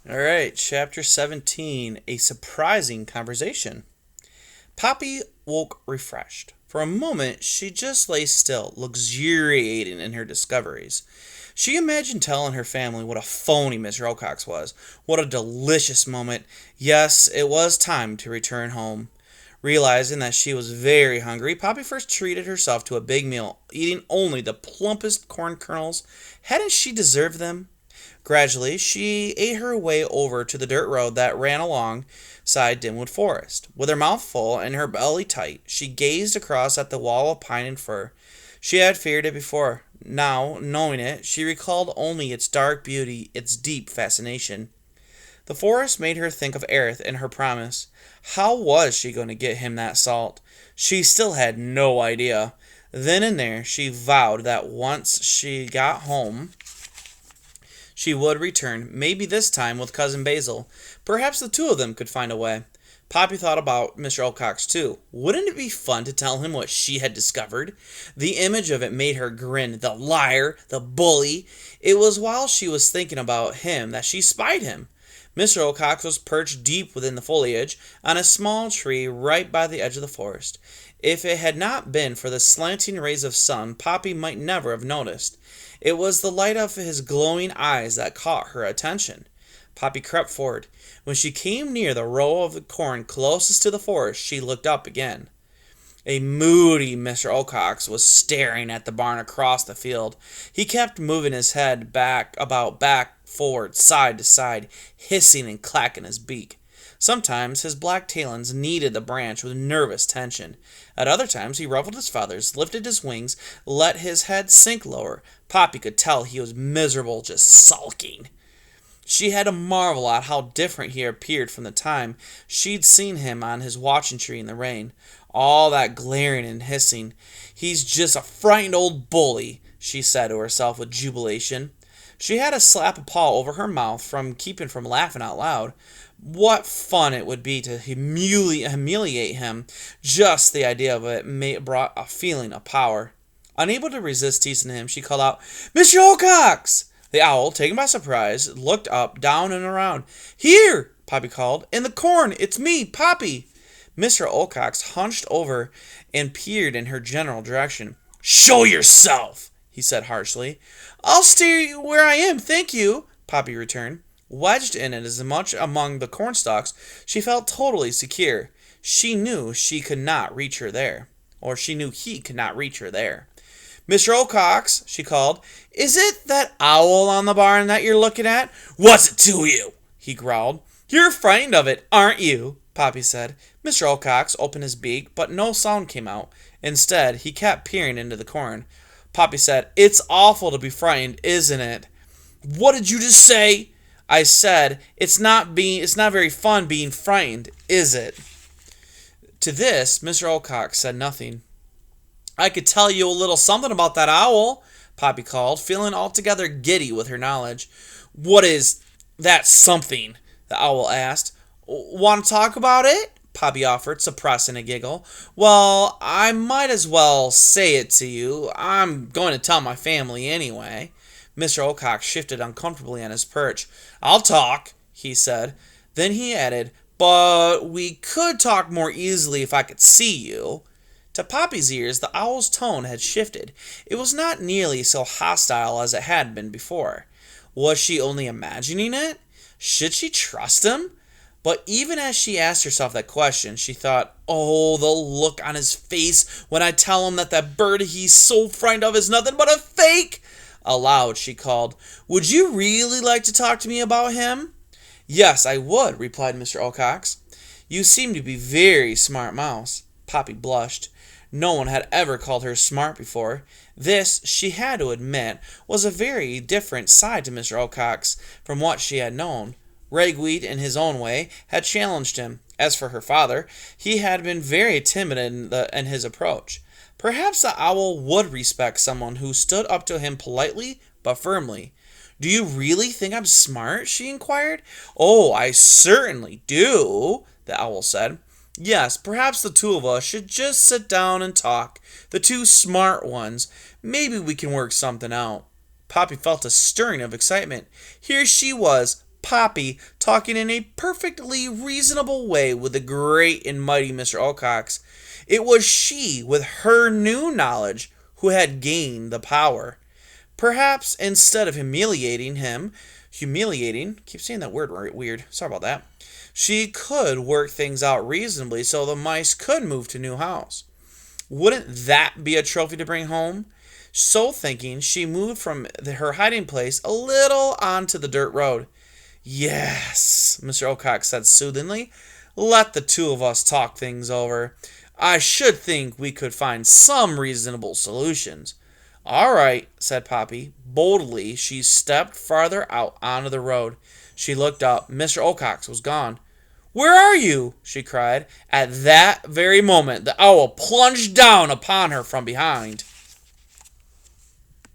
All right, chapter 17, a surprising conversation. Poppy woke refreshed. For a moment, she just lay still, luxuriating in her discoveries. She imagined telling her family what a phony Mr. Wilcox was. What a delicious moment. Yes, it was time to return home. Realizing that she was very hungry, Poppy first treated herself to a big meal, eating only the plumpest corn kernels. Hadn't she deserved them? Gradually, she ate her way over to the dirt road that ran alongside Dimwood Forest. With her mouth full and her belly tight, she gazed across at the wall of pine and fir. She had feared it before. Now, knowing it, she recalled only its dark beauty, its deep fascination. The forest made her think of Aerith and her promise. How was she going to get him that salt? She still had no idea. Then and there, she vowed that once she got home, she would return, maybe this time with Cousin Basil. Perhaps the two of them could find a way. Poppy thought about Mr. Wilcox too. Wouldn't it be fun to tell him what she had discovered? The image of it made her grin. The liar, the bully. It was while she was thinking about him that she spied him. Mr. Wilcox was perched deep within the foliage on a small tree right by the edge of the forest. If it had not been for the slanting rays of sun, Poppy might never have noticed. It was the light of his glowing eyes that caught her attention. Poppy crept forward. When she came near the row of corn closest to the forest, she looked up again. A moody Mr. Wilcox was staring at the barn across the field. He kept moving his head back, forward, side to side, hissing and clacking his beak. Sometimes his black talons kneaded the branch with nervous tension. At other times he ruffled his feathers, lifted his wings, let his head sink lower. Poppy could tell he was miserable, just sulking. She had to marvel at how different he appeared from the time she'd seen him on his watching tree in the rain. All that glaring and hissing. He's just a frightened old bully, she said to herself with jubilation. She had to slap a paw over her mouth from keeping from laughing out loud. What fun it would be to humiliate him. Just the idea of it brought a feeling of power. Unable to resist teasing him, she called out, "Mr. Wilcox!" The owl, taken by surprise, looked up, down, and around. "Here!" Poppy called. "In the corn! It's me, Poppy!" Mr. Wilcox hunched over and peered in her general direction. "Show yourself!" he said harshly. "I'll stay where I am, thank you," Poppy returned. Wedged in it as much among the cornstalks, she felt totally secure. She knew she could not reach her there. Or she knew he could not reach her there. "Mr. Wilcox," she called, "is it that owl on the barn that you're looking at?" "What's it to you?" he growled. "You're frightened of it, aren't you?" Poppy said. Mr. Wilcox opened his beak, but no sound came out. Instead, he kept peering into the corn. Poppy said, "It's awful to be frightened, isn't it?" "What did you just say?" "I said, it's not very fun being frightened, is it?" To this, Mr. Wilcox said nothing. "I could tell you a little something about that owl," Poppy called, feeling altogether giddy with her knowledge. "What is that something?" the owl asked. "Want to talk about it?" Poppy offered, suppressing a giggle. "Well, I might as well say it to you. I'm going to tell my family anyway." Mr. Wilcox shifted uncomfortably on his perch. "I'll talk," he said. Then he added, "But we could talk more easily if I could see you." To Poppy's ears, the owl's tone had shifted. It was not nearly so hostile as it had been before. Was she only imagining it? Should she trust him? But even as she asked herself that question, she thought, "Oh, the look on his face when I tell him that bird he's so frightened of is nothing but a fake!" Aloud, she called, "Would you really like to talk to me about him?" "Yes, I would," replied Mr. Wilcox. "You seem to be very smart, Mouse." Poppy blushed. No one had ever called her smart before. This, she had to admit, was a very different side to Mr. Wilcox from what she had known. Ragweed, in his own way, had challenged him. As for her father, he had been very timid in his approach. Perhaps the owl would respect someone who stood up to him politely but firmly. "Do you really think I'm smart?" she inquired. "Oh, I certainly do," the owl said. "Yes, perhaps the two of us should just sit down and talk. The two smart ones. Maybe we can work something out." Poppy felt a stirring of excitement. Here she was, Poppy talking in a perfectly reasonable way with the great and mighty Mr. Wilcox. It was she, with her new knowledge, who had gained the power. Perhaps instead of keep saying that word weird, sorry about that, she could work things out reasonably so the mice could move to new house. Wouldn't that be a trophy to bring home? So thinking, she moved from her hiding place a little onto the dirt road. Yes, Mr. Wilcox said soothingly. Let the two of us talk things over. I should think we could find some reasonable solutions. All right, said Poppy. Boldly, she stepped farther out onto the road. She looked up. Mr. Wilcox was gone. Where are you? She cried. At that very moment, the owl plunged down upon her from behind.